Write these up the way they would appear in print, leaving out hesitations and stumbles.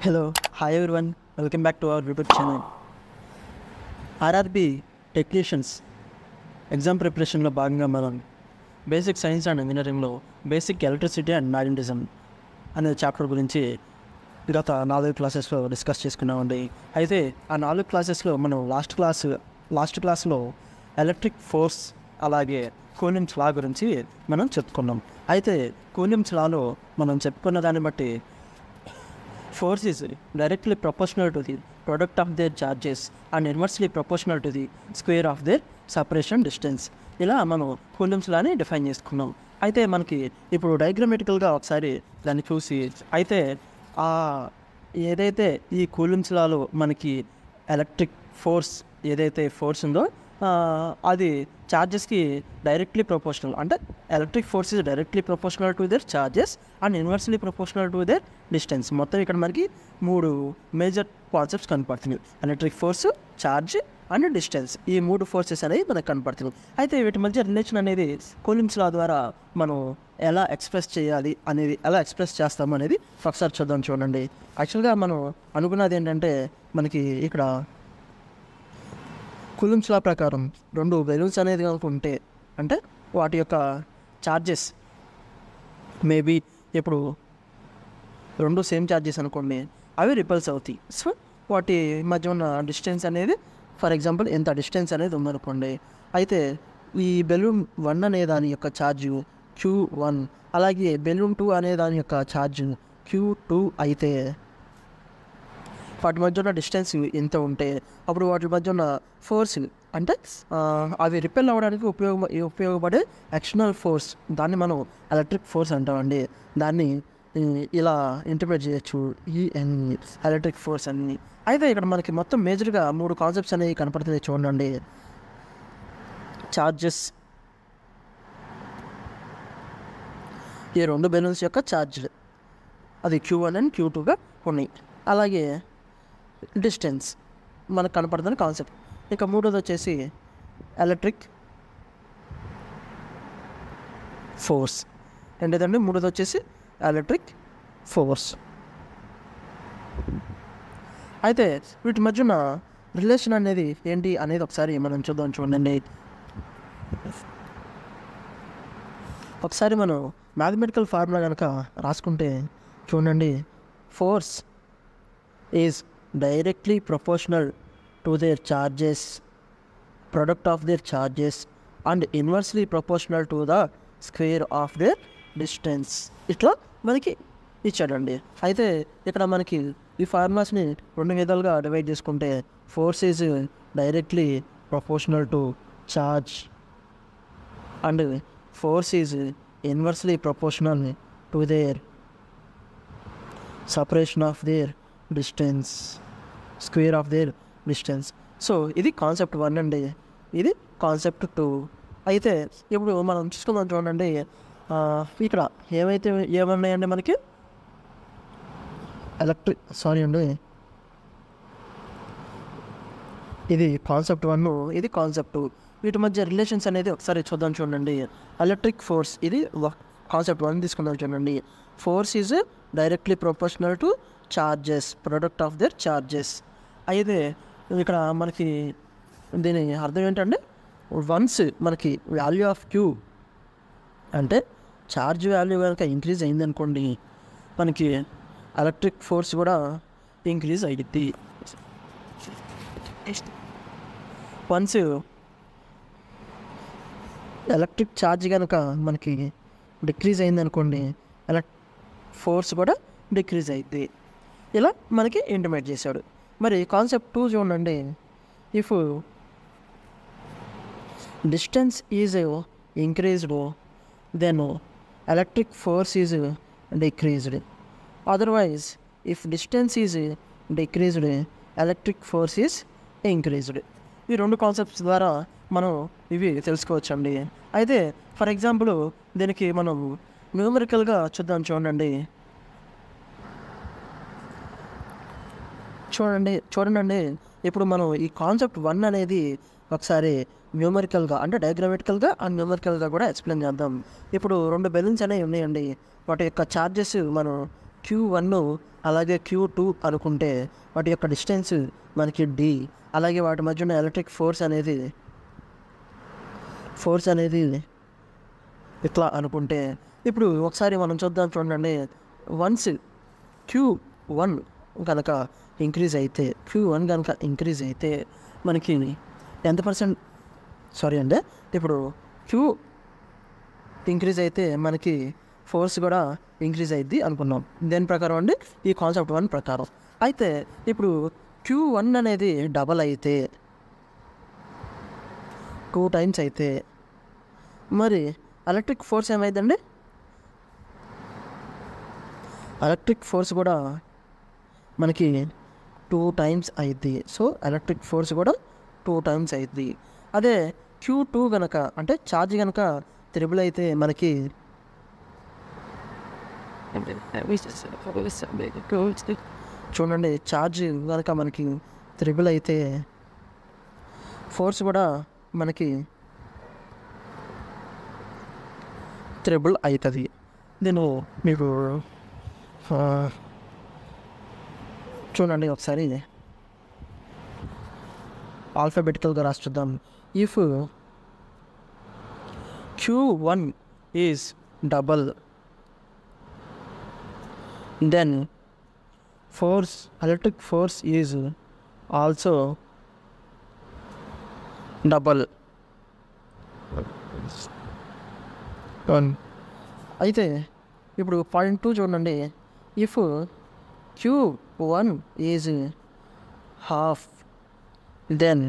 Hello, hi everyone, welcome back to our YouTube channel. RRB technicians exam ప్రిపరేషన్లో భాగంగా మనం basic science and ఇంజనీరింగ్లో basic electricity and magnetism అనే chapter గురించి గత 4 క్లాసెస్లో డిస్కస్ చేసుకున్నామండి. అయితే ఆ 4 క్లాసెస్లో మనం లాస్ట్ క్లాస్లో ఎలక్ట్రిక్ ఫోర్స్ అలాగే కూలింగ్స్ లా గురించి మనం చెప్పుకున్నాం. అయితే కూలింగ్స్ లాలో మనం చెప్పుకున్న దాన్ని బట్టి force is directly proportional to the product of their charges and inversely proportional to the square of their separation distance. ఇలా మనం కూలింగ్స్ లాని డిఫైన్ చేసుకున్నాం. అయితే మనకి ఇప్పుడు డయాగ్రామెటికల్గా ఒకసారి దాన్ని చూసి అయితే ఏదైతే ఈ కూలింగ్స్ లాలో మనకి ఎలక్ట్రిక్ ఫోర్స్ ఏదైతే ఫోర్స్ ఉందో అది ఛార్జెస్కి డైరెక్ట్లీ ప్రపోర్షనల్, అంటే electric force is directly proportional to their charges and inversely proportional to their distance. మొత్తం ఇక్కడ మనకి 3 మేజర్ కాన్సెప్ట్స్ కనపడుతున్నాయి: electric force, charge and distance. ఈ 3 ఫోర్సెస్ అనేవి మనకు కనపడుతున్నాయి. అయితే వీటి మధ్య రిలేషన్ అనేది కూలింగ్స్ లా ద్వారా మనం ఎలా ఎక్స్ప్రెస్ చేయాలి అనేది, ఎలా ఎక్స్ప్రెస్ చేస్తాము అనేది ఒకసారి చూడండి. యాక్చువల్గా మనం అనుకున్నది ఏంటంటే, మనకి ఇక్కడ కూలింగ్స్ లా ప్రకారం 2 బెలూన్స్ అనేది అనుకుంటే, అంటే వాటి యొక్క ఛార్జెస్ మేబీ ఇప్పుడు 2 సేమ్ ఛార్జెస్ అనుకోండి, అవి రిపల్స్ అవుతాయి. సో వాటి మధ్య ఉన్న డిస్టెన్స్ అనేది, ఫర్ ఎగ్జాంపుల్ ఎంత డిస్టెన్స్ అనేది ఉందనుకోండి, అయితే ఈ బెలూన్ 1 అనే దాని యొక్క ఛార్జు Q1, అలాగే బెలూన్ 2 అనే దాని యొక్క ఛార్జు Q2 అయితే వాటి మధ్య ఉన్న డిస్టెన్స్ ఎంత ఉంటే అప్పుడు వాటి మధ్య ఉన్న ఫోర్స్, అంటే అవి రిపెల్ అవ్వడానికి ఉపయోగపడే ఎక్స్టర్నల్ ఫోర్స్, దాన్ని మనం ఎలక్ట్రిక్ ఫోర్స్ అంటామండి. దాన్ని ఇలా ఇంటర్ప్రిట్ చేయొచ్చు, ఎలక్ట్రిక్ ఫోర్స్ అని. అయితే ఇక్కడ మనకి మొత్తం మేజర్గా 3 కాన్సెప్ట్స్ అనేవి కనపడుతున్నాయి చూడండి. ఛార్జెస్, ఈ 2 బెలూన్స్ యొక్క ఛార్జ్ అది Q1 అండ్ Q2గా ఉన్నాయి. అలాగే డిస్టెన్స్ మనకు కనపడుతున్న కాన్సెప్ట్. ఇక 3వది వచ్చేసి ఎలక్ట్రిక్ ఫోర్స్. ఏంటంటే 3వది వచ్చేసి ఎలక్ట్రిక్ ఫోర్స్. అయితే వీటి మధ్యన రిలేషన్ అనేది ఏంటి అనేది ఒకసారి మనం చూడండి. ఒకసారి మనం మ్యాథమెటికల్ ఫార్ములా కనుక రాసుకుంటే చూడండి, force is directly proportional to their charges, product of their charges, and inversely proportional to the square of their distance. ఇట్లా మనకి ఇచ్చాడండి. అయితే ఇక్కడ మనకి ఈ ఫార్ములాస్ని 2 విధాలుగా డివైడ్ చేసుకుంటే, force is directly proportional to charge and force is inversely proportional to their separation of their distance, square of their distance. So ఇది కాన్సెప్ట్ 1 అండి, ఇది కాన్సెప్ట్ 2. అయితే ఇప్పుడు మనం చూసుకుందాం చూడండి. ఇక్కడ ఏమన్నాయండి మనకి ఇది కాన్సెప్ట్ 1, ఇది కాన్సెప్ట్ 2. వీటి మధ్య రిలేషన్స్ అనేది ఒకసారి చూడండి. ఎలక్ట్రిక్ ఫోర్స్, ఇది కాన్సెప్ట్ 1 తీసుకుందాం చూడండి. Force is directly proportional to charges, product of their charges. అయితే ఇక్కడ మనకి దీని అర్థం ఏంటంటే, వన్స్ మనకి వాల్యూ ఆఫ్ Q అంటే ఛార్జ్ వాల్యూ కనుక ఇంక్రీజ్ అయిందనుకోండి, మనకి ఎలక్ట్రిక్ ఫోర్స్ కూడా ఇంక్రీజ్ అయ్యిద్ది. వన్స్ ఎలక్ట్రిక్ ఛార్జ్ కనుక మనకి డిక్రీజ్ అయిందనుకోండి, ఫోర్స్ కూడా డిక్రీజ్ అయ్యిద్ది. ఇలా మనకి ఇంటిమేట్ చేశాడు. మరి కాన్సెప్ట్ 2 చూడండి. If distance is increased then electric force is decreased. Otherwise if distance is decreased electric force is increased. ఈ 2 కాన్సెప్ట్స్ ద్వారా మనం ఇవి తెలుసుకోవచ్చండి. అయితే ఫర్ ఎగ్జాంపుల్ దీనికి మనం న్యూమరికల్గా చూడండి. ఇప్పుడు మనం ఈ కాన్సెప్ట్ 1 అనేది ఒకసారి న్యూమరికల్గా, అంటే డయాగ్రామెటికల్గా అండ్ న్యూమరికల్గా కూడా ఎక్స్ప్లెయిన్ చేద్దాం. ఇప్పుడు 2 బెలూన్స్ అనేవి ఉన్నాయండి. వాటి యొక్క ఛార్జెస్ మనం Q1 అలాగే Q2 అనుకుంటే వాటి యొక్క డిస్టెన్స్ మనకి D, అలాగే వాటి మధ్య ఉన్న ఎలక్ట్రిక్ ఫోర్స్ అనేది ఇట్లా అనుకుంటే ఇప్పుడు ఒకసారి మనం చూద్దాం చూడండి. వన్స్ Q1 కనుక ఇంక్రీజ్ అయితే మనకి ఎంత పర్సెంట్ ఇప్పుడు Q ఇంక్రీజ్ అయితే మనకి ఫోర్స్ కూడా ఇంక్రీజ్ అయ్యిద్ది అనుకున్నాం. దేని ప్రకారం అండి? ఈ కాన్సెప్ట్ 1 ప్రకారం. అయితే ఇప్పుడు Q1 అనేది డబల్ అయితే 2 టైమ్స్ అయితే మరి ఎలక్ట్రిక్ ఫోర్స్ ఏమైందండి? ఎలక్ట్రిక్ ఫోర్స్ కూడా మనకి 2 టైమ్స్ అయింది. సో ఎలక్ట్రిక్ ఫోర్స్ కూడా 2 టైమ్స్ అయింది. అదే Q2 కనుక అంటే ఛార్జ్ కనుక త్రిబుల్ అయితే మనకి చూడండి, ఛార్జ్ కనుక మనకి త్రిబుల్ అయితే ఫోర్స్ కూడా మనకి త్రిబుల్ అవుతుంది. నేను మీకు చూడండి ఒకసారి ఆల్ఫాబెటికల్గా రాసి చూద్దాం. If Q1 is double then electric force is also double. అయితే ఇప్పుడు పాయింట్ 2 చూడండి. If Q1 is half then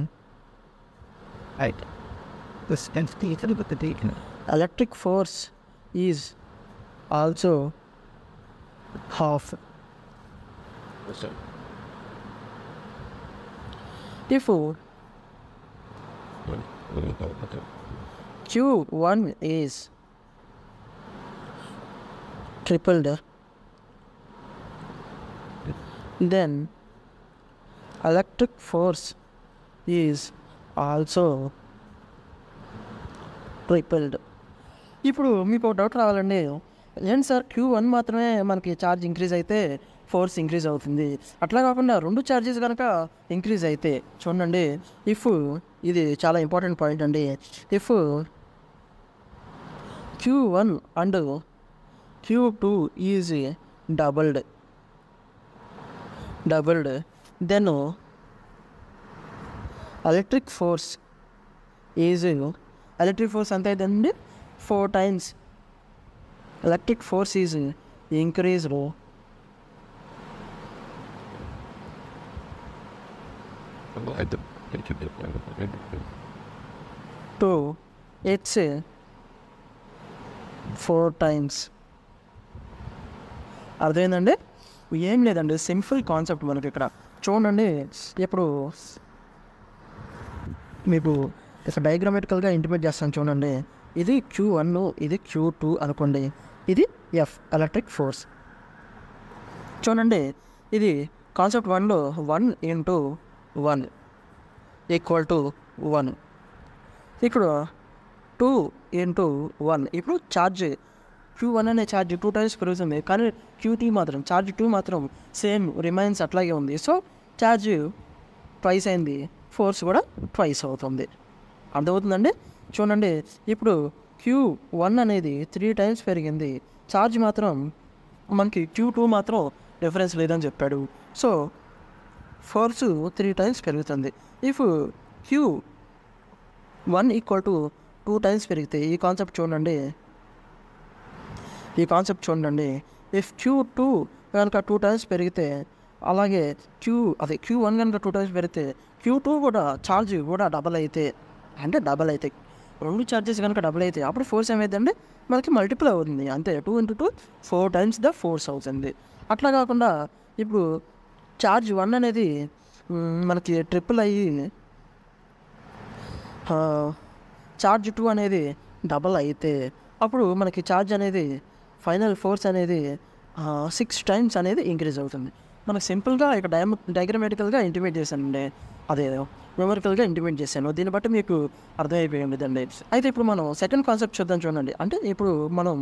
electric force is also half. If Q1 is tripled, then electric force is also tripled. ఇప్పుడు మీకు ఒక doubt రావాలండి, ఏంటి sir Q1 మాత్రమే మనకి ఛార్జ్ ఇంక్రీజ్ అయితే ఫోర్స్ ఇంక్రీజ్ అవుతుంది, అట్లా కాకుండా 2 ఛార్జెస్ కనుక ఇంక్రీజ్ అయితే చూడండి. ఇఫ్ ఇది చాలా ఇంపార్టెంట్ పాయింట్ అండి. If Q1 and Q2 is doubled then electric force ఎంత అవుతుందండి? 4 times electric force is increased to its 4 times. అర్థమైందండి? ఏం లేదండి, సింపుల్ కాన్సెప్ట్ మనకి ఇక్కడ చూడండి. ఇప్పుడు మీకు ఇక్కడ డయాగ్రామెటికల్గా ఇంటిమేట్ చేస్తాను చూడండి. ఇది Q1, ఇది Q2 అనుకోండి, ఇది F ఎలక్ట్రిక్ ఫోర్స్. చూడండి, ఇది కాన్సెప్ట్ 1లో 1 × 1 = 1. ఇక్కడ 2 × 1. ఇప్పుడు ఛార్జ్ Q1 అనే ఛార్జ్ 2 టైమ్స్ పెరుగుతుంది, కానీ ఛార్జ్ 2 మాత్రం సేమ్ రిమైన్స్ అట్లాగే ఉంది. సో ఛార్జ్ ట్వైస్ అయింది, ఫోర్స్ కూడా ట్వైస్ అవుతుంది. అర్థమవుతుందండి? చూడండి, ఇప్పుడు Q1 అనేది 3 టైమ్స్ పెరిగింది, ఛార్జ్ మాత్రం మనకి Q2 మాత్రం డిఫరెన్స్ లేదని చెప్పాడు. సో ఫోర్స్ 3 టైమ్స్ పెరుగుతుంది. ఇఫ్ Q1 = 2 టైమ్స్ పెరిగితే ఈ కాన్సెప్ట్ చూడండి. ఇఫ్ Q2 కనుక 2 టైమ్స్ పెరిగితే, అలాగే Q1 కనుక 2 టైమ్స్ పెరిగితే Q2 కూడా ఛార్జ్ కూడా డబల్ అయితే 2 ఛార్జెస్ కనుక డబుల్ అయితే అప్పుడు ఫోర్స్ ఏమైందండి? మనకి మల్టిపుల్ అవుతుంది. అంతే, 2 × 2 4 టైమ్స్ ద ఫోర్స్ అవుతుంది. అట్లా కాకుండా ఇప్పుడు ఛార్జ్ 1 అనేది మనకి ట్రిపుల్ అయ్యి ఛార్జ్ 2 అనేది డబల్ అయితే అప్పుడు మనకి ఛార్జ్ అనేది ఫైనల్ ఫోర్స్ అనేది 6 టైమ్స్ అనేది ఇంక్రీజ్ అవుతుంది. మనకు సింపుల్గా ఇక్కడ డయాగ్రామెటికల్గా ఇంటిమేట్ చేశానండి, అదే న్యూమరికల్గా ఇంటిమేట్ చేశాను. దీన్ని బట్టి మీకు అర్థమైపోయిందండి. అయితే ఇప్పుడు మనం సెకండ్ కాన్సెప్ట్ చూద్దాం చూడండి. అంటే ఇప్పుడు మనం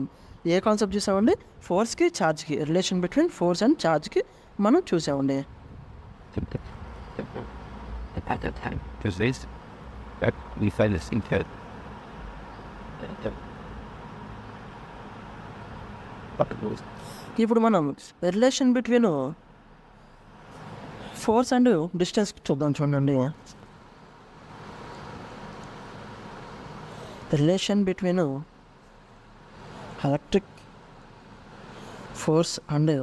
ఏ కాన్సెప్ట్ చూసామండి? ఫోర్స్కి ఛార్జ్కి రిలేషన్ బిట్వీన్ ఫోర్స్ అండ్ ఛార్జ్కి మనం చూసామండి. at that time because that we find this thing that ఇప్పుడు మనం relation between force and distance చూద్దాం. చూడండి, relation between electric force and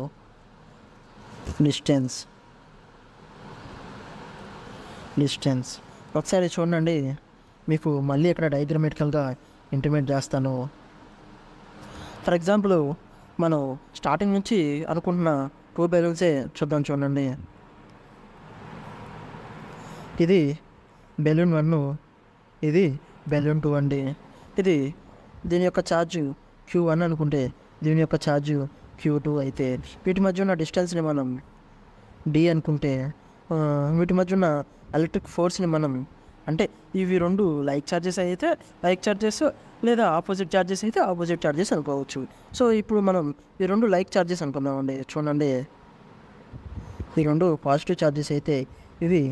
distance ఒకసారి చూడండి. మీకు మళ్ళీ ఇక్కడ డయాగ్రమాటికల్గా ఇంటిమేట్ చేస్తాను. ఫర్ ఎగ్జాంపుల్ మనం స్టార్టింగ్ నుంచి అనుకుంటున్న 2 బెలూన్సే చూద్దాం. చూడండి, ఇది బెలూన్ 1, ఇది బెలూన్ 2 అండి. దీని యొక్క ఛార్జ్ Q1 అనుకుంటే దీని యొక్క ఛార్జ్ Q2 అయితే వీటి మధ్య ఉన్న డిస్టెన్స్ని మనం D అనుకుంటే వీటి మధ్య ఉన్న ఎలక్ట్రిక్ ఫోర్స్ని మనం, అంటే ఇవి 2 లైక్ ఛార్జెస్ అయితే లైక్ ఛార్జెస్, లేదా ఆపోజిట్ ఛార్జెస్ అయితే ఆపోజిట్ ఛార్జెస్ అనుకోవచ్చు. సో ఇప్పుడు మనం ఈ 2 లైక్ ఛార్జెస్ అనుకుందామండి. చూడండి, ఈ 2 పాజిటివ్ ఛార్జెస్ అయితే ఇవి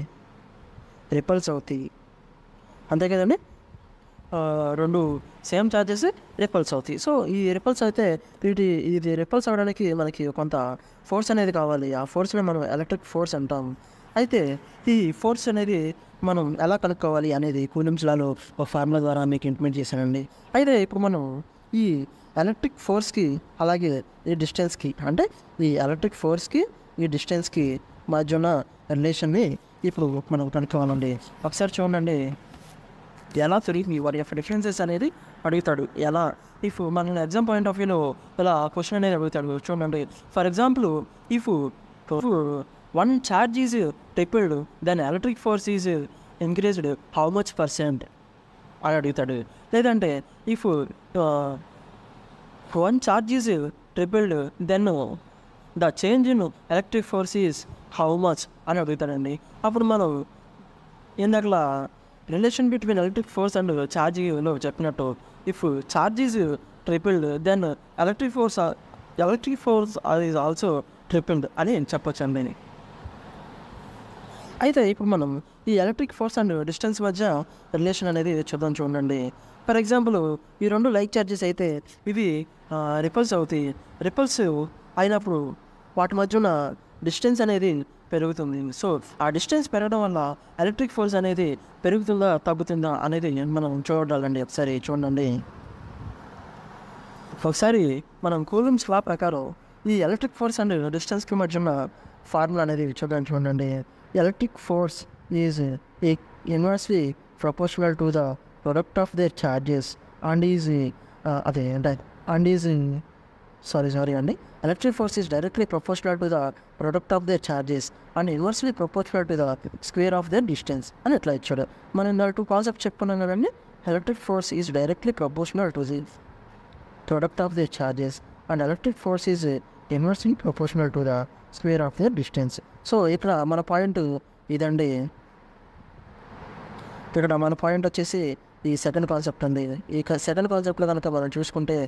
రిపల్స్ అవుతాయి, అంతే కదండి. 2 సేమ్ ఛార్జెస్ రిపల్స్ అవుతాయి. సో ఈ రిపల్స్ అయితే ఇది రిపల్స్ అవ్వడానికి మనకి కొంత ఫోర్స్ అనేది కావాలి. ఆ ఫోర్స్ని మనం ఎలక్ట్రిక్ ఫోర్స్ అంటాం. అయితే ఈ ఫోర్స్ అనేది మనం ఎలా కనుక్కోవాలి అనేది కూలంబ్స్ లాలో ఒక ఫార్ములా ద్వారా మీకు ఇంప్లిమెంట్ చేశానండి. అయితే ఇప్పుడు మనం ఈ ఎలక్ట్రిక్ ఫోర్స్కి అలాగే ఈ డిస్టెన్స్కి, అంటే ఈ ఎలక్ట్రిక్ ఫోర్స్కి ఈ డిస్టెన్స్కి మధ్య ఉన్న రిలేషన్ని ఇప్పుడు మనం కనుక్కోవాలండి. ఒకసారి చూడండి, ఎలా తిరిగి వారి యొక్క డిఫరెన్సెస్ అనేది అడుగుతాడు. ఎలా ఇఫ్ మన ఎగ్జామ్ పాయింట్ ఆఫ్ వ్యూలో ఇలా క్వశ్చన్ అనేది అడుగుతాడు. చూడండి, for example if 1 charge is tripled, then electric force is increased how much % అని అడుగుతాడు. లేదంటే if 1 charge is tripled, then the change in electric force is how much అని అడుగుతాడండి. అప్పుడు మనం ఇందాకలా relation between electric force and ఛార్జ్లో చెప్పినట్టు, if charge is tripled then electric force is also tripled అని చెప్పొచ్చు అండి. అయితే ఇప్పుడు మనం ఈ ఎలక్ట్రిక్ ఫోర్స్ అండ్ డిస్టెన్స్ మధ్య రిలేషన్ అనేది చూద్దాం. చూడండి, ఫర్ ఎగ్జాంపుల్ ఈ 2 లైక్ ఛార్జెస్ అయితే ఇవి రిపల్స్ అవుతాయి. రిపల్స్ అయినప్పుడు వాటి మధ్య ఉన్న డిస్టెన్స్ అనేది పెరుగుతుంది. సో ఆ డిస్టెన్స్ పెరగడం వల్ల ఎలక్ట్రిక్ ఫోర్స్ అనేది పెరుగుతుందా తగ్గుతుందా అనేది మనం చూడాలండి. ఒకసారి చూడండి, ఒకసారి మనం కూలంబ్స్ లా ప్రకారం ఈ ఎలక్ట్రిక్ ఫోర్స్ అండ్ డిస్టెన్స్కి మధ్య ఉన్న ఫార్ములా అనేది చూడండి. Electric force is inversely proportional to the product of their charges and is electric force is directly proportional to the product of their charges and inversely proportional to the square of their distance అని ఎట్లా ఇచ్చాడు. మనం ఇందులో 2 concept చెప్పుకున్నాం కదండి. Electric force is directly proportional to the product of their charges and electric force is inversely proportional to the square of their distance. So ఇక్కడ మన point ఇదండి. ఇక్కడ మన పాయింట్ వచ్చేసి ఈ సెకండ్ కాన్సెప్ట్ అండి. ఈ సెకండ్ కాన్సెప్ట్లో కనుక మనం చూసుకుంటే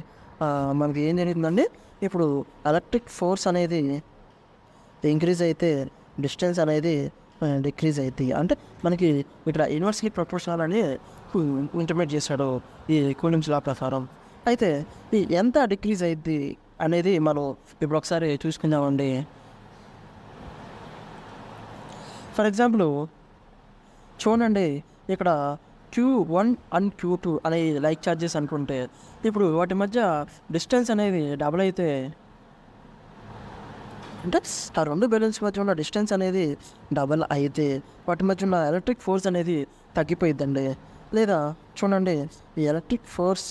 మనకి ఏం జరిగిందండి, ఇప్పుడు ఎలక్ట్రిక్ ఫోర్స్ అనేది ఇంక్రీజ్ అయితే డిస్టెన్స్ అనేది డిక్రీజ్ అవుతాయి. అంటే మనకి ఇక్కడ ఇన్వర్స్లీ ప్రపోర్షనల్ అని ఇంటిమేట్ చేశాడు ఈ కూలంబ్స్ లా ప్రకారం. అయితే ఈ ఎంత డిక్రీజ్ అయింది అనేది మనం ఇప్పుడు ఒకసారి చూసుకుందామండి. ఫర్ ఎగ్జాంపుల్ చూడండి, ఇక్కడ Q1 అండ్ Q2 అనే లైక్ ఛార్జెస్ అనుకుంటే ఇప్పుడు వాటి మధ్య డిస్టెన్స్ అనేది డబుల్ అయితే, అంటే ఆ 2 బెలూన్స్ మధ్య ఉన్న డిస్టెన్స్ అనేది డబల్ అయితే వాటి మధ్య ఉన్న ఎలక్ట్రిక్ ఫోర్స్ అనేది తగ్గిపోయిద్దండి. లేదా చూడండి, ఈ ఎలక్ట్రిక్ ఫోర్స్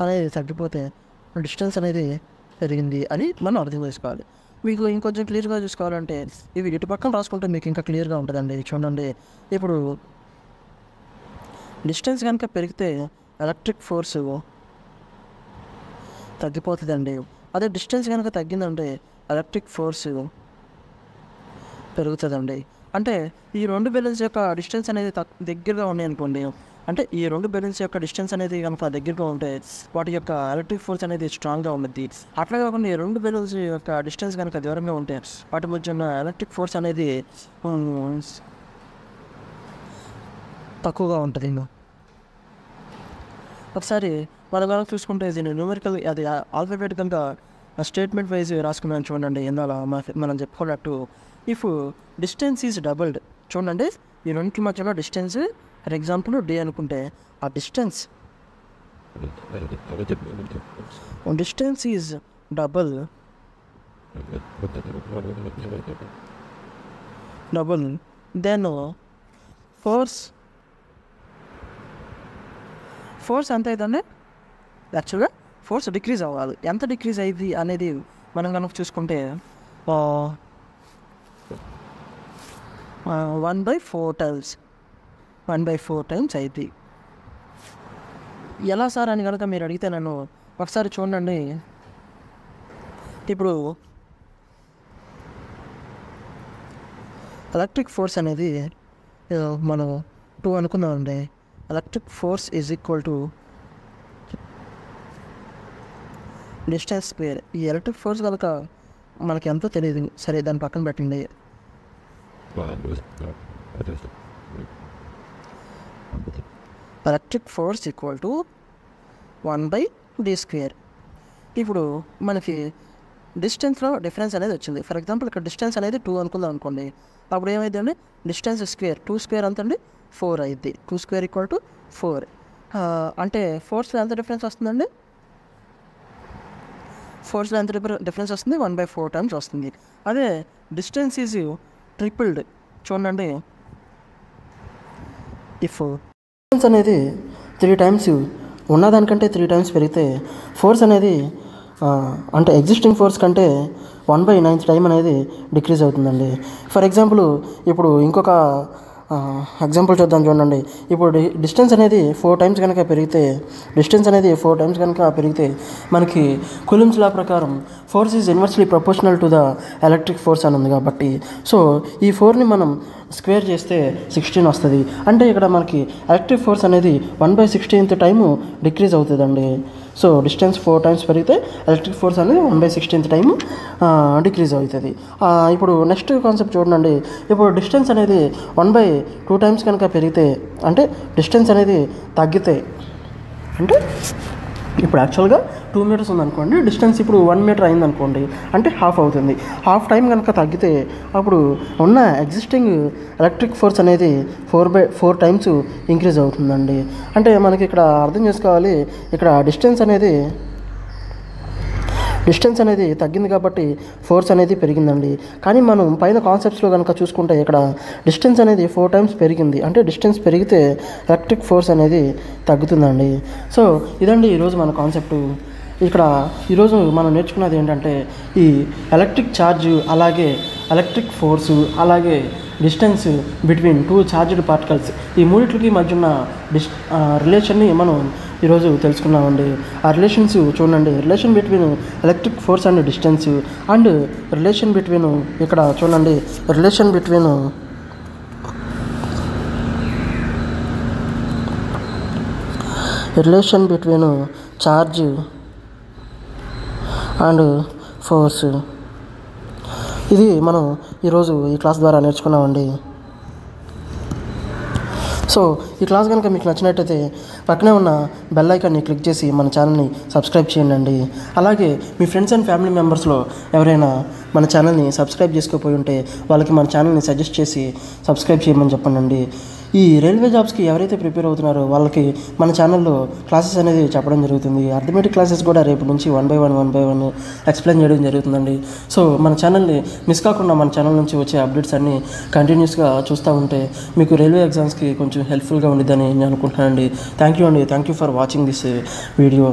అనేది తగ్గిపోతే డిస్టెన్స్ అనేది పెరిగింది అని మనం అర్థం చేసుకోవాలి. మీకు ఇంకొంచెం క్లియర్గా చూసుకోవాలంటే ఇవి ఇటు పక్కన రాసుకుంటే మీకు ఇంకా క్లియర్గా ఉంటుందండి. చూడండి, ఇప్పుడు డిస్టెన్స్ కనుక పెరిగితే ఎలక్ట్రిక్ ఫోర్స్ తగ్గిపోతుందండి. అదే డిస్టెన్స్ కనుక తగ్గిందంటే ఎలక్ట్రిక్ ఫోర్స్ పెరుగుతుందండి. అంటే ఈ 2 బెలూన్స్ యొక్క డిస్టెన్స్ అనేది దగ్గరగా ఉన్నాయి అనుకోండి, అంటే ఈ రెండు బెలూన్స్ యొక్క డిస్టెన్స్ అనేది కనుక దగ్గరగా ఉంటే వాటి యొక్క ఎలక్ట్రిక్ ఫోర్స్ అనేది స్ట్రాంగ్గా ఉంటుంది. అట్లా కాకుండా ఈ రెండు బెలూన్స్ యొక్క డిస్టెన్స్ కనుక దూరంగా ఉంటే వాటి మధ్య ఉన్న ఎలక్ట్రిక్ ఫోర్స్ అనేది తక్కువగా ఉంటుంది. ఒకసారి మనం కనుక చూసుకుంటే దీన్ని న్యూమరికల్ అది ఆల్ఫాబెట్ కనుక స్టేట్మెంట్ వైజ్ రాసుకున్నాను చూడండి. ఇందులో మనం చెప్పుకున్నట్టు ఇఫ్ డిస్టెన్స్ ఈజ్ డబుల్డ్, చూడండి ఈ రెండింటి మధ్యలో డిస్టెన్స్ ఫర్ ఎగ్జాంపుల్ డి అనుకుంటే ఆ distance is double then force ఎంత అవుతుంది, యాక్చువల్గా ఫోర్స్ డిక్రీజ్ అవ్వాలి. ఎంత డిక్రీజ్ అయ్యింది అనేది మనం కనుక చూసుకుంటే 1/4 టైమ్స్ అయింది. ఎలా సార్ అని కనుక మీరు అడిగితే నన్ను ఒకసారి చూడండి. ఇప్పుడు ఎలక్ట్రిక్ ఫోర్స్ అనేది మనం 2 అనుకుందామండి. Electric force is equal to distance square. ఈ ఎలక్ట్రిక్ ఫోర్స్ కనుక మనకి ఎంతో తెలియదు, సరే దాన్ని పక్కన పెట్టండి. Electric force equal to 1/d². ఇప్పుడు మనకి డిస్టెన్స్లో డిఫరెన్స్ అనేది వచ్చింది. ఫర్ ఎగ్జాంపుల్ ఇక్కడ డిస్టెన్స్ అనేది 2 అనుకుందాం అనుకోండి. అప్పుడు ఏమైందండి, డిస్టెన్స్ స్క్వేర్ 2 స్క్వేర్ అంతండి 4 అయింది. 2 స్క్వేర్ ఈక్వల్ టు 4. అంటే ఫోర్స్లో ఎంత డిఫరెన్స్ వస్తుందండి, ఫోర్స్లో ఎంత డిఫరెన్స్ వస్తుంది, 1/4 టైమ్స్ వస్తుంది. అదే డిస్టెన్స్ ఈజ్ ట్రిపుల్డ్, చూడండి. ఇఫ్ డిస్టెన్స్ అనేది 3 టైమ్స్ ఉన్నదానికంటే 3 టైమ్స్ పెరిగితే ఫోర్స్ అనేది అంటే ఎగ్జిస్టింగ్ ఫోర్స్ కంటే 1/9 టైం అనేది డిక్రీజ్ అవుతుందండి. ఫర్ ఎగ్జాంపుల్ ఇప్పుడు ఇంకొక ఎగ్జాంపుల్ చూద్దాం చూడండి. ఇప్పుడు డిస్టెన్స్ అనేది 4 టైమ్స్ కనుక పెరిగితే మనకి కులుమ్స్ లా ప్రకారం force is inversely proportional to the electric force అని ఉంది కాబట్టి, సో ఈ 4ని మనం స్క్వేర్ చేస్తే 16 వస్తుంది. అంటే ఇక్కడ మనకి ఎలక్ట్రిక్ ఫోర్స్ అనేది 1/16th టైము డిక్రీజ్ అవుతుందండి. సో డిస్టెన్స్ 4 టైమ్స్ పెరిగితే ఎలక్ట్రిక్ ఫోర్స్ అనేది 1/16th టైము డిక్రీజ్ అవుతుంది. ఇప్పుడు నెక్స్ట్ కాన్సెప్ట్ చూడండి. ఇప్పుడు డిస్టెన్స్ అనేది 1/2 టైమ్స్ కనుక పెరిగితే, అంటే డిస్టెన్స్ అనేది తగ్గితే, అంటే ఇప్పుడు యాక్చువల్గా 2 మీటర్స్ ఉందనుకోండి, డిస్టెన్స్ ఇప్పుడు 1 మీటర్ అయిందనుకోండి, అంటే హాఫ్ అవుతుంది. హాఫ్ టైం కనుక తగ్గితే అప్పుడు ఉన్న ఎగ్జిస్టింగ్ ఎలక్ట్రిక్ ఫోర్స్ అనేది 4/4 టైమ్స్ ఇంక్రీజ్ అవుతుందండి. అంటే మనకి ఇక్కడ అర్థం చేసుకోవాలి, ఇక్కడ డిస్టెన్స్ అనేది తగ్గింది కాబట్టి ఫోర్స్ అనేది పెరిగిందండి. కానీ మనం పైన కాన్సెప్ట్స్లో కనుక చూసుకుంటే ఇక్కడ డిస్టెన్స్ అనేది 4 టైమ్స్ పెరిగింది. అంటే డిస్టెన్స్ పెరిగితే ఎలక్ట్రిక్ ఫోర్స్ అనేది తగ్గుతుందండి. సో ఇదండి ఈరోజు మన కాన్సెప్ట్. ఇక్కడ ఈరోజు మనం నేర్చుకున్నది ఏంటంటే ఈ ఎలక్ట్రిక్ ఛార్జ్, అలాగే ఎలక్ట్రిక్ ఫోర్సు, అలాగే డిస్టెన్స్ బిట్వీన్ 2 చార్జ్డ్ పార్టికల్స్, ఈ మూడింటికి మధ్య ఉన్న రిలేషన్ని మనం ఈరోజు తెలుసుకున్నామండి. ఆ రిలేషన్స్ చూడండి, relation between electric force and distance, and relation between ఇక్కడ చూడండి relation between charge and force. ఇది మనం ఈరోజు ఈ క్లాస్ ద్వారా నేర్చుకున్నామండి. సో ఈ క్లాస్ కనుక మీకు నచ్చినట్టయితే పక్కనే ఉన్న బెల్ ఐకాన్ని క్లిక్ చేసి మన ఛానల్ని సబ్స్క్రైబ్ చేయండి. అలాగే మీ ఫ్రెండ్స్ అండ్ ఫ్యామిలీ మెంబర్స్లో ఎవరైనా మన ఛానల్ని సబ్స్క్రైబ్ చేసుకోపోయి ఉంటే వాళ్ళకి మన ఛానల్ని సజెస్ట్ చేసి సబ్స్క్రైబ్ చేయమని చెప్పండి. ఈ రైల్వే జాబ్స్కి ఎవరైతే ప్రిపేర్ అవుతున్నారో వాళ్ళకి మన ఛానల్లో క్లాసెస్ అనేది చెప్పడం జరుగుతుంది. అర్థమెటిక్ క్లాసెస్ కూడా రేపు నుంచి 1 by 1 ఎక్స్ప్లెయిన్ చేయడం జరుగుతుందండి. సో మన ఛానల్ని మిస్ కాకుండా మన ఛానల్ నుంచి వచ్చే అప్డేట్స్ అన్నీ కంటిన్యూస్గా చూస్తూ ఉంటే మీకు రైల్వే ఎగ్జామ్స్కి కొంచెం హెల్ప్ఫుల్గా ఉండిద్దని నేను అనుకుంటున్నానండి. Thank you for watching this video.